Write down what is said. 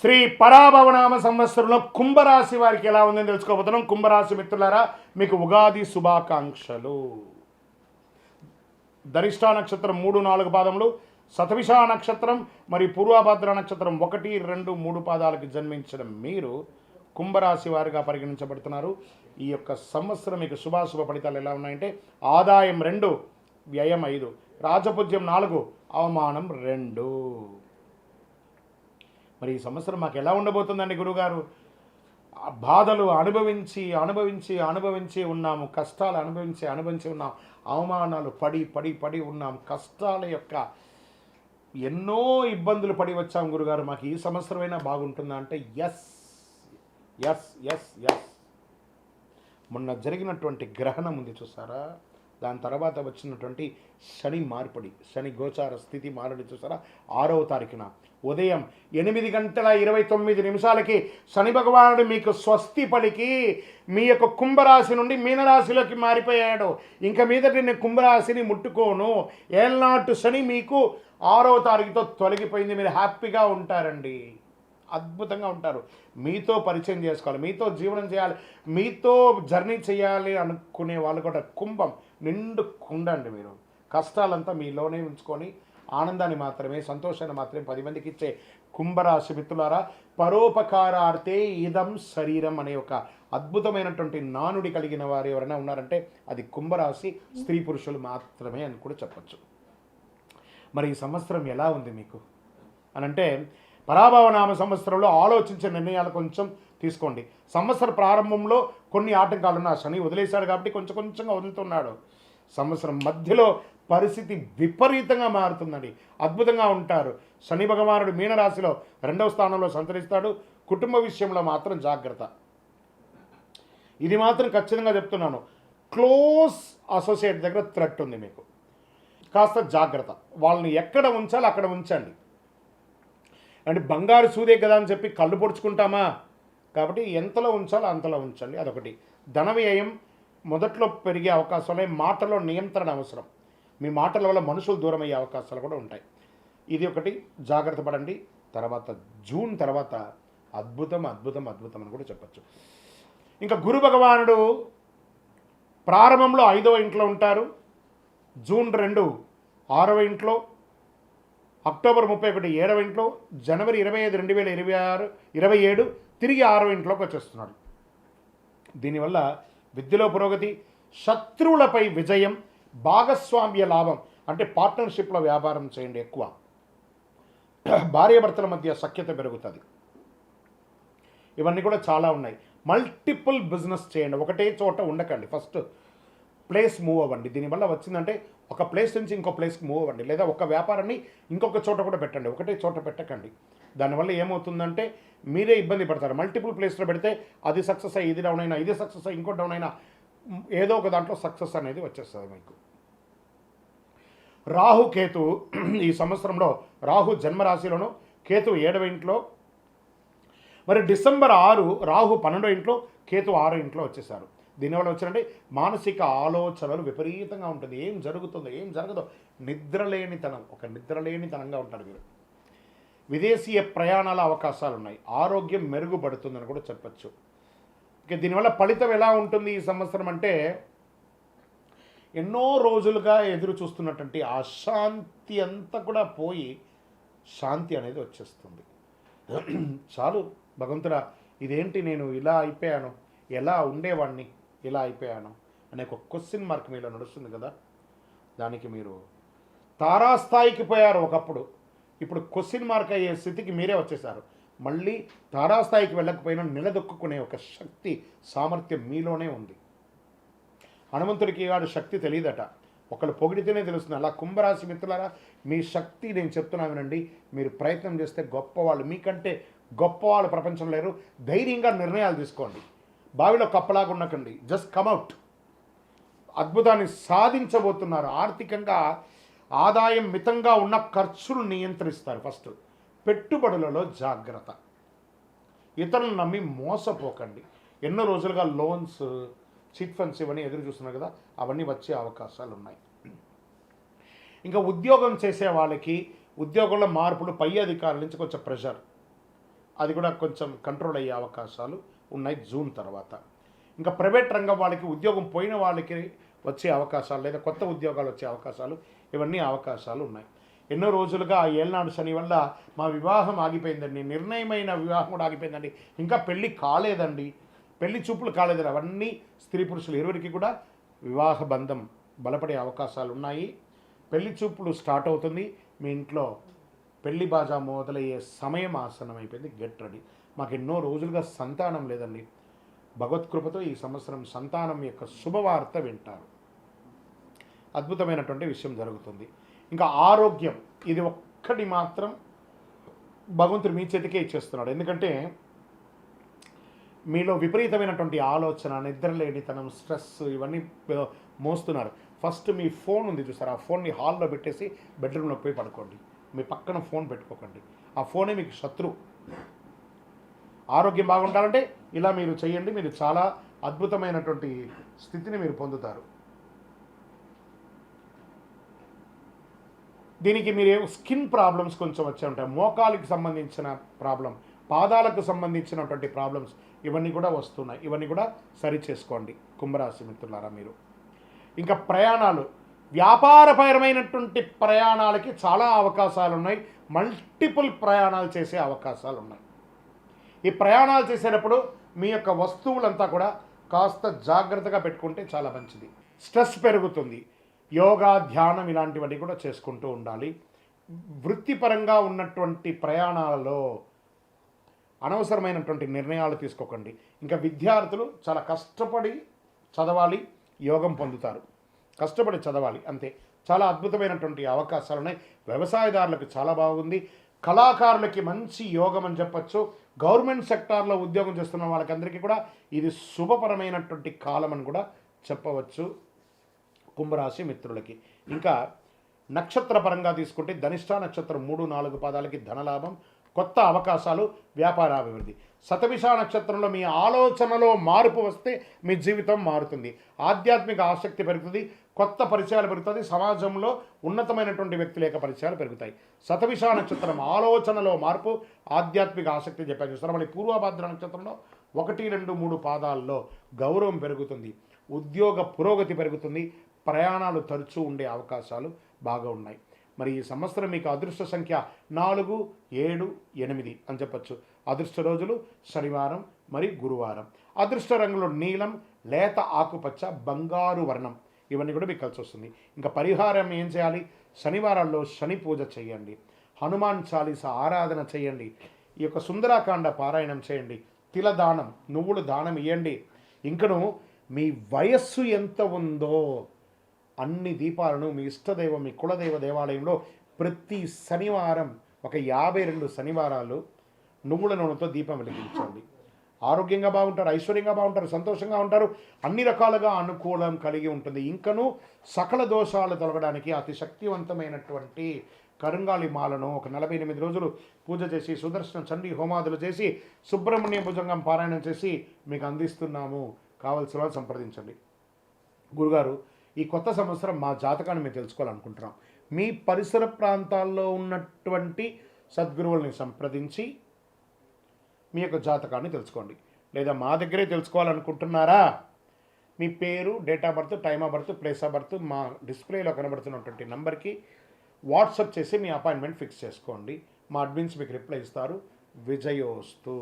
శ్రీ పరాభవనామ సంవత్సరంలో కుంభరాశి వారికి ఎలా ఉందని తెలుసుకోబోతున్నాం. కుంభరాశి మిత్రులారా, మీకు ఉగాది శుభాకాంక్షలు. ధరిష్ట నక్షత్రం 3, 4 పాదములు, శతభిష నక్షత్రం మరియు పూర్వభద్ర నక్షత్రం 1, 2, 3 పాదాలకు జన్మించిన మీరు కుంభరాశి వారిగా పరిగణించబడుతున్నారు. ఈ యొక్క సంవత్సరం మీకు శుభాశుభ ఫలితాలు ఎలా ఉన్నాయంటే, ఆదాయం 2, వ్యయం 5, రాజపూజ్యం 4, అవమానం 2. మరి ఈ సంవత్సరం మాకు ఎలా ఉండబోతుందండి గురుగారు? బాధలు అనుభవించి అనుభవించి అనుభవించి ఉన్నాము, కష్టాలు అనుభవించి ఉన్నాం, అవమానాలు పడి ఉన్నాం, కష్టాల యొక్క ఎన్నో ఇబ్బందులు పడి వచ్చాం గురుగారు. మాకు ఈ సంవత్సరమైనా బాగుంటుందా అంటే ఎస్. మొన్న జరిగినటువంటి గ్రహణం ఉంది చూసారా, దాని తర్వాత వచ్చినటువంటి శని మార్పిడి, శని గోచార స్థితి మారడి చూసారా, 6వ తారీఖున ఉదయం 8:29 శని భగవానుడు మీకు స్వస్తి పలికి మీ యొక్క కుంభరాశి నుండి మీనరాశిలోకి మారిపోయాడు. ఇంక మీదట నేను కుంభరాశిని ముట్టుకోను. ఏళ్ళనాటు శని మీకు 6వ తారీఖుతో తొలగిపోయింది. మీరు హ్యాపీగా ఉంటారండి, అద్భుతంగా ఉంటారు. మీతో పరిచయం చేసుకోవాలి, మీతో జీవనం చేయాలి, మీతో జర్నీ చేయాలి అనుకునే వాళ్ళు కూడా కుంభం నిండు కుండండి. మీరు కష్టాలంతా మీలోనే ఉంచుకొని ఆనందాన్ని మాత్రమే, సంతోషాన్ని మాత్రమే 10 మందికి ఇచ్చే కుంభరాశి మిత్రులారా, పరోపకారార్థే ఇదం శరీరం అనే ఒక అద్భుతమైనటువంటి నానుడి కలిగిన వారు ఎవరైనా ఉన్నారంటే అది కుంభరాశి స్త్రీ పురుషులు మాత్రమే అని కూడా చెప్పచ్చు. మరి ఈ సంవత్సరం ఎలా ఉంది మీకు అనంటే, పరాభవనామ సంవత్సరంలో ఆలోచించే నిర్ణయాలు కొంచెం తీసుకోండి. సంవత్సర ప్రారంభంలో కొన్ని ఆటంకాలున్న శని వదిలేశాడు కాబట్టి కొంచెంగా వదులుతున్నాడు. సంవత్సరం మధ్యలో పరిస్థితి విపరీతంగా మారుతుందండి, అద్భుతంగా ఉంటారు. శని భగవానుడు మీనరాశిలో 2వ స్థానంలో సంచరిస్తాడు. కుటుంబ విషయంలో మాత్రం జాగ్రత్త, ఇది మాత్రం ఖచ్చితంగా చెప్తున్నాను. క్లోజ్ అసోసియేట్ దగ్గర థ్రెట్ ఉంది మీకు, కాస్త జాగ్రత్త. వాళ్ళని ఎక్కడ ఉంచాలో అక్కడ ఉంచండి. అంటే బంగారు సూదే కదా అని చెప్పి కళ్ళు పొడుచుకుంటామా, కాబట్టి ఎంతలో ఉంచాలో అంతలో ఉంచండి. అదొకటి. ధన వ్యయం మొదట్లో పెరిగే అవకాశాలు, మాటలో నియంత్రణ అవసరం. మీ మాటల వల్ల మనుషులు దూరం అయ్యే అవకాశాలు కూడా ఉంటాయి. ఇది ఒకటి, జాగ్రత్త పడండి. తర్వాత జూన్ తర్వాత అద్భుతం అని కూడా చెప్పచ్చు. ఇంకా గురు భగవానుడు ప్రారంభంలో 5వ ఇంట్లో ఉంటారు. జూన్ 2 6వ ఇంట్లో, అక్టోబర్ 31 7వ ఇంట్లో, జనవరి 25 2027 తిరిగి 6వ ఇంట్లోకి వచ్చేస్తున్నాడు. దీనివల్ల విద్యలో పురోగతి, శత్రువులపై విజయం, భాగస్వామ్య లాభం. అంటే పార్ట్నర్షిప్లో వ్యాపారం చేయండి ఎక్కువ. భార్యాభర్తల మధ్య సఖ్యత పెరుగుతుంది. ఇవన్నీ కూడా చాలా ఉన్నాయి. మల్టిపుల్ బిజినెస్ చేయండి, ఒకటే చోట ఉండకండి. ఫస్ట్ ప్లేస్ మూవ్ అవ్వండి. దీనివల్ల వచ్చిందంటే ఒక ప్లేస్ నుంచి ఇంకో ప్లేస్కి మూవ్ అవ్వండి, లేదా ఒక వ్యాపారాన్ని ఇంకొక చోట కూడా పెట్టండి, ఒకటే చోట పెట్టకండి. దానివల్ల ఏమవుతుందంటే మీరే ఇబ్బంది పడతారు. మల్టిపుల్ ప్లేస్లో పెడితే అది సక్సెస్ అయ్యి ఇది డౌన్ అయినా, ఇది సక్సెస్ అయ్యి ఇంకో డౌన్ అయినా, ఏదో ఒక దాంట్లో సక్సెస్ అనేది వచ్చేస్తుంది మీకు. రాహు కేతు ఈ సంవత్సరంలో, రాహు జన్మరాశిలోను, కేతు 7వ ఇంట్లో. మరి డిసెంబర్ 6 రాహు 12వ ఇంట్లో, కేతు 6వ ఇంట్లో వచ్చేసారు. దీనివల్ల వచ్చినట్టే మానసిక ఆలోచనలు విపరీతంగా ఉంటుంది. ఏం జరుగుతుందో ఏం జరగదో నిద్రలేనితనం, ఒక నిద్రలేనితనంగా ఉంటారు మీరు. విదేశీయ ప్రయాణాల అవకాశాలు ఉన్నాయి. ఆరోగ్యం మెరుగుపడుతుందని కూడా చెప్పచ్చు. ఇక దీనివల్ల ఫలితం ఎలా ఉంటుంది ఈ సంవత్సరం అంటే, ఎన్నో రోజులుగా ఎదురు చూస్తున్నటువంటి అశాంతి అంతా కూడా పోయి శాంతి అనేది వచ్చేస్తుంది. చాలు భగవంతుడా, ఇదేంటి నేను ఇలా అయిపోయాను, ఎలా ఉండేవాడిని ఇలా అయిపోయాను అనే ఒక క్వశ్చన్ మార్క్ మీలో నడుస్తుంది కదా. దానికి మీరు తారాస్థాయికి పోయారు ఒకప్పుడు, ఇప్పుడు క్వశ్చన్ మార్క్ అయ్యే స్థితికి మీరే వచ్చేసారు. మళ్ళీ తారాస్థాయికి వెళ్ళకపోయినా నిలదొక్కునే ఒక శక్తి, సామర్థ్యం మీలోనే ఉంది. హనుమంతుడికి వాడు శక్తి తెలియదట, ఒకళ్ళు పొగిడితేనే తెలుస్తుంది. అలా కుంభరాశి మిత్రులారా, మీ శక్తి నేను చెప్తున్నా వినండి. మీరు ప్రయత్నం చేస్తే గొప్పవాళ్ళు, మీకంటే గొప్పవాళ్ళు ప్రపంచం లేరు. ధైర్యంగా నిర్ణయాలు తీసుకోండి. బావిలో కప్పలాగా ఉండకండి, జస్ట్ కమ్అవుట్. అద్భుతాన్ని సాధించబోతున్నారు. ఆర్థికంగా ఆదాయం మితంగా ఉన్న ఖర్చులు నియంత్రిస్తారు. ఫస్ట్ పెట్టుబడులలో జాగ్రత్త. ఇతరులను నమ్మి మోసపోకండి. ఎన్నో రోజులుగా లోన్స్, చిట్ ఫండ్స్ ఇవన్నీ ఎదురు చూస్తున్నారు కదా, అవన్నీ వచ్చే అవకాశాలు ఉన్నాయి. ఇంకా ఉద్యోగం చేసే వాళ్ళకి ఉద్యోగంలో మార్పులు, పై అధికారుల నుంచి కొంచెం ప్రెషర్, అది కూడా కొంచెం కంట్రోల్ అయ్యే అవకాశాలు ఉన్నాయి జూన్ తర్వాత. ఇంకా ప్రైవేట్ రంగం వాళ్ళకి ఉద్యోగం పోయిన వాళ్ళకి వచ్చే అవకాశాలు లేదా కొత్త ఉద్యోగాలు వచ్చే అవకాశాలు, ఇవన్నీ అవకాశాలు ఉన్నాయి. ఎన్నో రోజులుగా ఆ ఏళ్ళనాడు శని వల్ల మా వివాహం ఆగిపోయిందండి, నిర్ణయమైన వివాహం కూడా ఆగిపోయిందండి, ఇంకా పెళ్ళి కాలేదండి, పెళ్లి చూపులు కాలేదండి, అవన్నీ స్త్రీ పురుషులు ఇరువురికి కూడా వివాహ బంధం బలపడే అవకాశాలు ఉన్నాయి. పెళ్లి చూపులు స్టార్ట్ అవుతుంది. మీ ఇంట్లో పెళ్లి బాజా మొదలయ్యే సమయం ఆసనం అయిపోయింది. Get ready. మాకు ఎన్నో రోజులుగా సంతానం లేదండి, భగవత్కృపతో ఈ సంవత్సరం సంతానం యొక్క శుభవార్త వింటారు. అద్భుతమైనటువంటి విషయం జరుగుతుంది. ఇంకా ఆరోగ్యం, ఇది ఒక్కటి మాత్రం భగవంతుడు మీ చేతికే ఇచ్చేస్తున్నాడు. ఎందుకంటే మీలో విపరీతమైనటువంటి ఆలోచన, నిద్రలేనితనం, స్ట్రెస్ ఇవన్నీ మోస్తున్నారు. ఫస్ట్ మీ ఫోన్ ఉంది చూసారు, ఆ ఫోన్ని హాల్లో పెట్టేసి బెడ్రూమ్లో పోయి పడుకోండి. మీ పక్కన ఫోన్ పెట్టుకోకండి, ఆ ఫోనే మీకు శత్రువు. ఆరోగ్యం బాగుండాలంటే ఇలా మీరు చేయండి, మీరు చాలా అద్భుతమైనటువంటి స్థితిని మీరు పొందుతారు. దీనికి మీరు స్కిన్ ప్రాబ్లమ్స్ కొంచెం వచ్చే ఉంటాయి, మోకాలికి సంబంధించిన ప్రాబ్లం, పాదాలకు సంబంధించినటువంటి ప్రాబ్లమ్స్ ఇవన్నీ కూడా వస్తున్నాయి. ఇవన్నీ కూడా సరి చేసుకోండి కుంభరాశి మిత్రులారా మీరు. ఇంకా ప్రయాణాలు, వ్యాపారపరమైనటువంటి ప్రయాణాలకి చాలా అవకాశాలు ఉన్నాయి. మల్టిపుల్ ప్రయాణాలు చేసే అవకాశాలు ఉన్నాయి. ఈ ప్రయాణాలు చేసేటప్పుడు మీ యొక్క వస్తువులంతా కూడా కాస్త జాగ్రత్తగా పెట్టుకుంటే చాలా మంచిది. స్ట్రెస్ పెరుగుతుంది. యోగా, ధ్యానం ఇలాంటివన్నీ కూడా చేసుకుంటూ ఉండాలి. వృత్తిపరంగా ఉన్నటువంటి ప్రయాణాలలో అనవసరమైనటువంటి నిర్ణయాలు తీసుకోకండి. ఇంకా విద్యార్థులు చాలా కష్టపడి చదవాలి, యోగం పొందుతారు. కష్టపడి చదవాలి అంతే. చాలా అద్భుతమైనటువంటి అవకాశాలు ఉన్నాయి. వ్యవసాయదారులకు చాలా బాగుంది. కళాకారులకి మంచి యోగం అని చెప్పచ్చు. గవర్నమెంట్ సెక్టార్లో ఉద్యోగం చేస్తున్న వాళ్ళకందరికీ కూడా ఇది శుభపరమైనటువంటి కాలం అని కూడా చెప్పవచ్చు కుంభరాశి మిత్రులకి. ఇంకా నక్షత్రపరంగా తీసుకుంటే ధనిష్ట నక్షత్రం 3-4 పాదాలకి ధనలాభం, కొత్త అవకాశాలు, వ్యాపారాభివృద్ధి. శతభిష నక్షత్రంలో మీ ఆలోచనలో మార్పు వస్తే మీ జీవితం మారుతుంది. ఆధ్యాత్మిక ఆసక్తి పెరుగుతుంది, కొత్త పరిచయాలు పెరుగుతుంది, సమాజంలో ఉన్నతమైనటువంటి వ్యక్తుల యొక్క పరిచయాలు పెరుగుతాయి. శతభిష నక్షత్రం ఆలోచనలో మార్పు, ఆధ్యాత్మిక ఆసక్తి చెప్పాను చూస్తారు. మళ్ళీ పూర్వభద్ర నక్షత్రంలో 1, 2, 3 పాదాల్లో గౌరవం పెరుగుతుంది, ఉద్యోగ పురోగతి పెరుగుతుంది, ప్రయాణాలు తరచూ ఉండే అవకాశాలు బాగా ఉన్నాయి. మరి ఈ సంవత్సరం మీకు అదృష్ట సంఖ్య 4, 7, 8 అని చెప్పచ్చు. అదృష్ట రోజులు శనివారం మరియు గురువారం. అదృష్ట రంగులు నీలం, లేత ఆకుపచ్చ, బంగారు వర్ణం ఇవన్నీ కూడా మీకు కలిసి వస్తుంది. ఇంకా పరిహారం ఏం చేయాలి? శనివారాల్లో శని పూజ చేయండి, హనుమాన్ చాలీస ఆరాధన చేయండి, ఈ యొక్క సుందరాకాండ పారాయణం చేయండి, తిల దానం, నువ్వులు దానం ఇవ్వండి. ఇంకను మీ వయస్సు ఎంత ఉందో అన్ని దీపాలను మీ ఇష్టదైవం, మీ కులదైవ దేవాలయంలో ప్రతి శనివారం ఒక 52 శనివారాలు నువ్వుల నూనెతో దీపం వెలిగించండి. ఆరోగ్యంగా బాగుంటారు, ఐశ్వర్యంగా బాగుంటారు, సంతోషంగా ఉంటారు, అన్ని రకాలుగా అనుకూలం కలిగి ఉంటుంది. ఇంకను సకల దోషాలు తొలగడానికి అతి శక్తివంతమైనటువంటి కరుంగాలి మాలను ఒక 48 రోజులు పూజ చేసి, సుదర్శన చండీ హోమాదులు చేసి, సుబ్రహ్మణ్య భుజంగం పారాయణం చేసి మీకు అందిస్తున్నాము. కావలసిన వాళ్ళు సంప్రదించండి. గురుగారు, ఈ కొత్త సంవత్సరం మా జాతకాన్ని మేము తెలుసుకోవాలనుకుంటున్నాం. మీ పరిసర ప్రాంతాల్లో ఉన్నటువంటి సద్గురువుల్ని సంప్రదించి మీ యొక్క జాతకాన్ని తెలుసుకోండి. లేదా మా దగ్గరే తెలుసుకోవాలనుకుంటున్నారా? మీ పేరు, date of birth, time of birth, place of birth మా డిస్ప్లేలో కనబడుతున్నటువంటి నంబర్కి వాట్సాప్ చేసి మీ అపాయింట్మెంట్ ఫిక్స్ చేసుకోండి. మా అడ్మిన్స్ మీకు రిప్లై ఇస్తారు. విజయోస్తు.